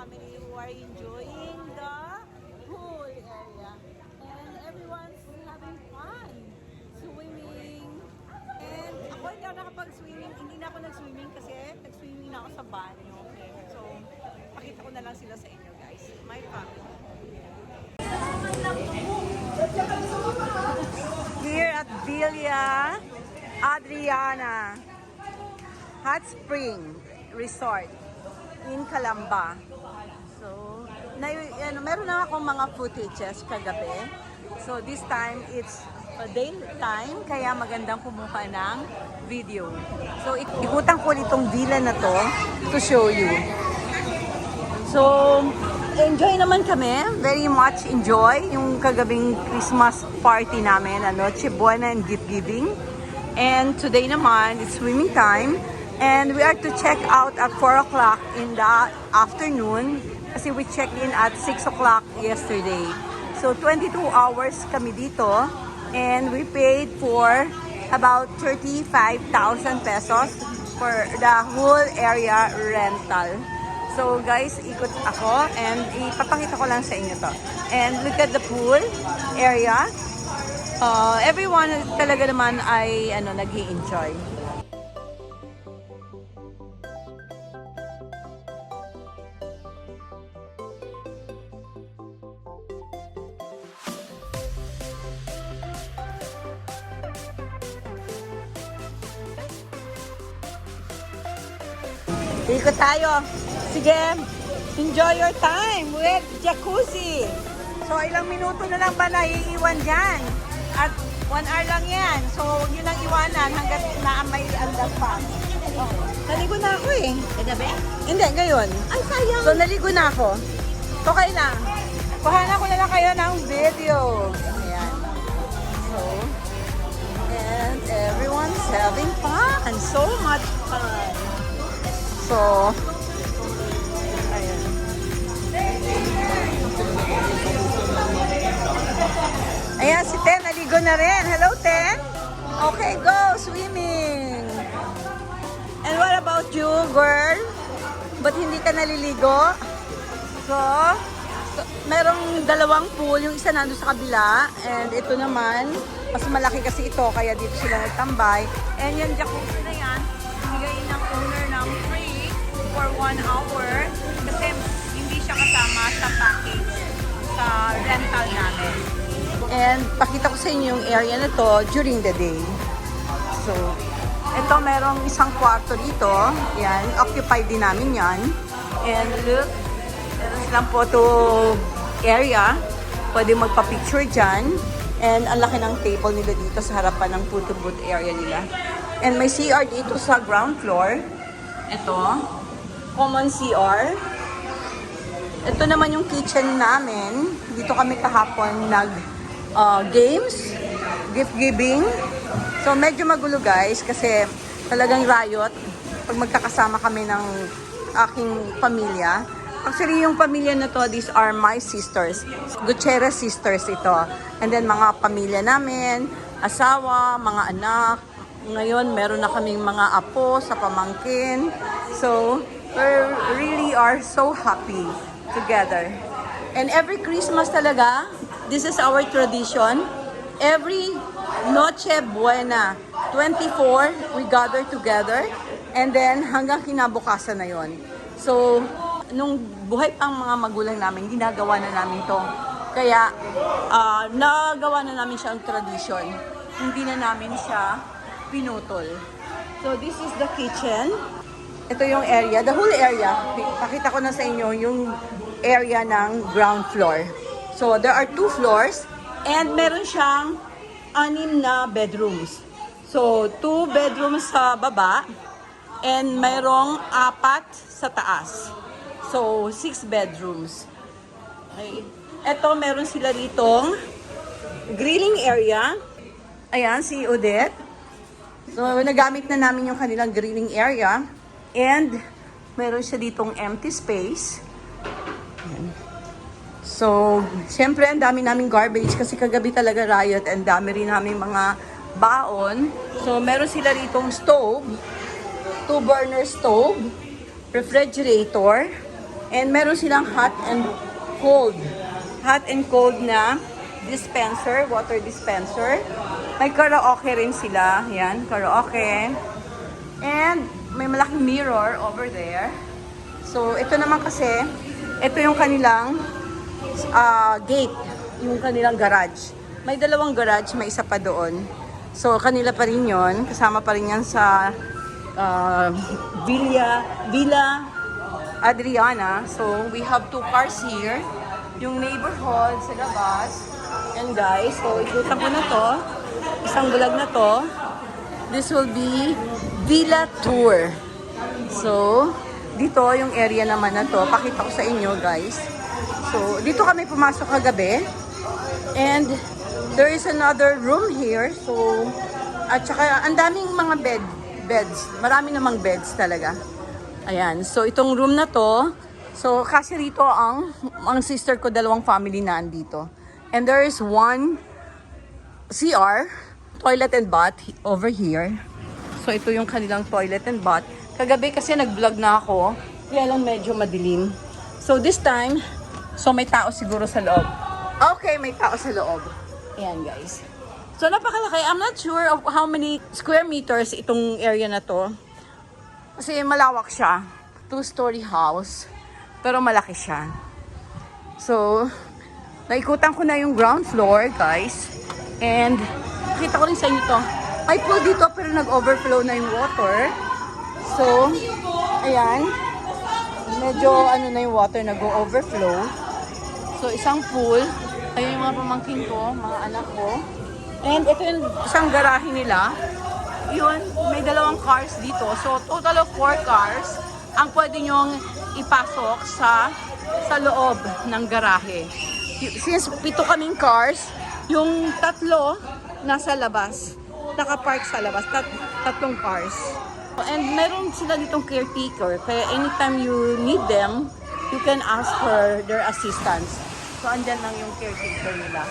family who are enjoying the pool area. And everyone's having fun. Swimming. And ako hindi ako nakapag-swimming. Hindi na ako nag-swimming kasi nag-swimming na ako sa banyo. So, pakita ko na lang sila sa inyo guys. My family. Here at Villa Adriana Hot Spring Resort in Calamba. So, meron na akong mga footages kagabi. So, this time it's daytime, kaya magandang kumuha ng video. So, ikutan ko itong villa na to show you. So, enjoy naman kami. Very much enjoy yung kagabing Christmas party namin, Noche Buena and gift giving. And today naman, it's swimming time. And we are to check out at 4 o'clock in the afternoon kasi we checked in at 6 o'clock yesterday. So 22 hours kami dito and we paid for about 35,000 pesos for the whole area rental. So guys, ikot ako and ipapakita ko lang sa inyo to. And look at the pool area. Everyone talaga naman ay nag-i-enjoy. Ikot tayo. Sige, enjoy your time with jacuzzi. So, ilang minuto na lang ba naiiwan dyan? At 1 hour lang yan. So, huwag nyo nang iwanan hanggat na may andas pa. Oh, naligo na ako eh. Kagabi? Hindi, ngayon. Ay, sayang. So, naligo na ako. So, kayo lang. Kuhanan ko na lang kayo ng video. Ayan. So, and everyone's having fun. So much fun. So, ayan. Ayan, si Ten, naligo na rin. Hello, Ten. Okay, go, swimming. And what about you, girl? Ba't hindi ka naliligo? So merong dalawang pool. Yung isa nandun sa kabila. And ito naman, mas malaki kasi ito, kaya dito sila nagtambay. And yung jacuzzi na yan, bigay ng owner ng free for 1 hour. Kasi hindi siya kasama sa package sa rental namin. And pakita ko sa inyo yung area na to during the day. So, ito merong isang kwarto dito. Yan, occupied din namin yan. And look, meron silang photo area. Pwede magpa-picture dyan. And ang laki ng table nila dito sa harapan ng photo booth area nila. And may CR dito sa ground floor. Ito, common CR. Ito naman yung kitchen namin. Dito kami kahapon games, gift giving. So medyo magulo guys kasi talagang riot pag magkakasama kami ng aking pamilya. Actually yung pamilya na to, these are my sisters. Gutierrez sisters ito. And then mga pamilya namin, asawa, mga anak. Ngayon meron na kaming mga apo sa pamangkin. So we really are so happy together. And every Christmas talaga, this is our tradition. Every Noche Buena, 24, we gather together. And then, hanggang kinabukasan na yon. So, nung buhay pang mga magulang namin, ginagawa na namin to. Kaya, nagawa na namin siyang tradition. Hindi na namin siya pinutol. So, this is the kitchen. Ito yung area, the whole area. Pakita ko na sa inyo yung area ng ground floor. So, there are 2 floors and meron siyang 6 na bedrooms. So, 2 bedrooms sa baba and mayroong 4 sa taas. So, 6 bedrooms. Okay. Ito, meron sila ditong grilling area. Ayan, si Odette. So, nagamit na namin yung kanilang grilling area. And, meron siya ditong empty space. Ayan. So, syempre, ang dami naming garbage kasi kagabi talaga riot and dami rin namin mga baon. So, meron sila ditong stove, 2-burner stove, refrigerator, And meron silang hot and cold. Hot and cold na dispenser, water dispenser. May karaoke rin sila. Yan, karaoke. And may malaking mirror over there. So, ito naman kasi, ito yung kanilang gate, yung kanilang garage. May dalawang garage, may isa pa doon. So, kanila pa rin yun. Kasama pa rin yan sa Villa Adriana. So, we have 2 cars here. Yung neighborhood sa labas. And guys, so ikutan ko na to. Isang vlog na to. This will be Villa Tour. So, dito yung area naman na to. Pakita ko sa inyo guys. So, dito kami pumasok kagabi. And there is another room here. So, at saka ang daming mga beds. Marami namang beds talaga. Ayan. So, itong room na to. So, kasi rito ang sister ko, dalawang family na andito. And there is one CR, toilet and bath over here. So, ito yung kanilang toilet and bath. Kagabi kasi nag-vlog na ako. Kaya lang medyo madilim. So, this time, so may tao siguro sa loob. Okay, may tao sa loob. Ayan, guys. So, napakalaki. I'm not sure of how many square meters itong area na to. Kasi malawak siya. 2-story house. Pero malaki siya. So, naikutan ko na yung ground floor, guys. And, nakita ko rin sa inyo to. May pool dito pero nag-overflow na yung water. So, ayan. Medyo ano na yung water, nag-overflow. So, isang pool. Ayun yung mga pamangkin ko, mga anak ko. And ito yung isang garahe nila. Yun, may dalawang cars dito. So, total of 4 cars ang pwede nyong ipasok sa loob ng garahe. Since 7 kaming cars, yung 3 nasa labas. Nakapark sa labas. 3 cars. And meron sila ditong caretaker. Kaya anytime you need them, you can ask for their assistance. So, andyan lang yung caretaker nila.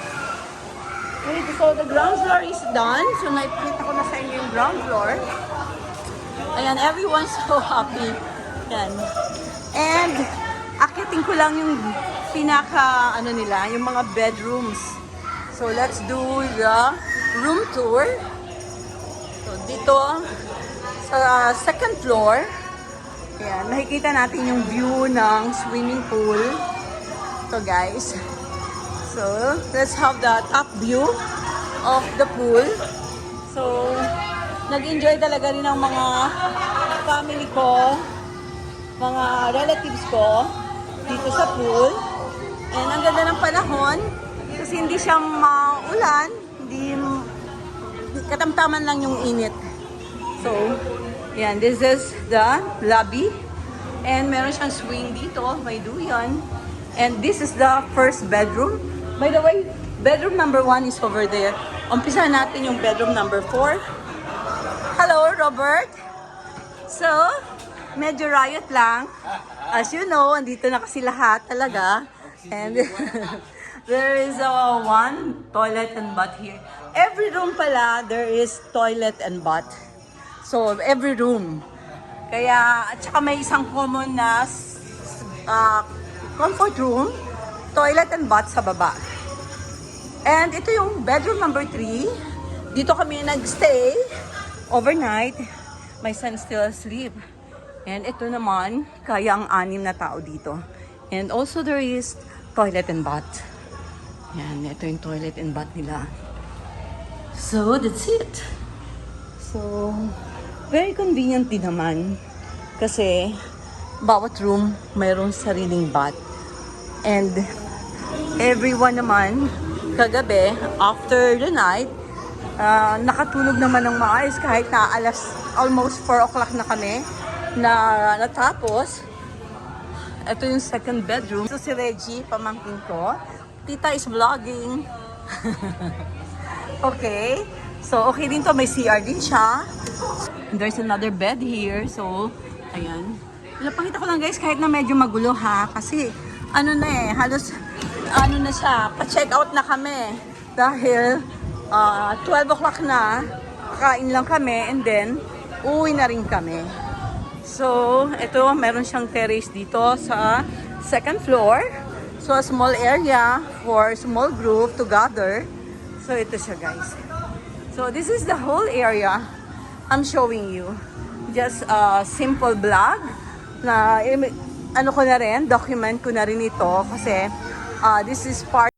Okay, so the ground floor is done. So, nakikita ko na sa inyo yung ground floor. Ayan, everyone's so happy. Yan. And, akitin ko lang yung nila, yung mga bedrooms. So, let's do the room tour. So, dito, sa second floor, ayan, makikita natin yung view ng swimming pool. So, guys. So, let's have the top view of the pool. So, nag-enjoy talaga rin ang mga family ko, mga relatives ko dito sa pool. And ang ganda ng panahon kasi hindi siya maulan, hindi katamtaman lang yung init. So, yan, this is the lobby. And meron siyang swing dito, may duyan. And this is the first bedroom. By the way, bedroom number 1 is over there. Umpisa natin yung bedroom number 4. Hello, Robert. So, medyo riot lang. As you know, andito na kasi lahat talaga. And there is one toilet and bath here. Every room pala, there is toilet and bath. So, every room. Kaya, at saka may isang common na comfort room, toilet and bath sa baba. And ito yung bedroom number 3. Dito kami nagstay overnight. My son still asleep. And ito naman, kaya ang 6 na tao dito. And also there is toilet and bath. Yan, ito yung toilet and bath nila. So, that's it. So, very convenient din naman. Kasi, bawat room mayroong sariling bath. And, everyone naman, kagabi, after the night, nakatulog naman ng maayos kahit na almost 4 o'clock na kami na natapos. Ito yung second bedroom. So, si Reggie, pamangkin ko. Tita is vlogging. Okay. So, okay din to. May CR din siya. And there's another bed here. So, ayan. Napakita ko lang guys, kahit na medyo magulo ha. Kasi, ano na eh, halos, ano na siya, pa-check out na kami. Dahil, 12 o'clock na, kain lang kami, and then, uwi na rin kami. So, ito, meron siyang terrace dito sa second floor. So, a small area for small group to gather. So, ito siya guys. So, this is the whole area I'm showing you. Just a simple vlog na ano ko na rin, document ko na rin ito kasi this is part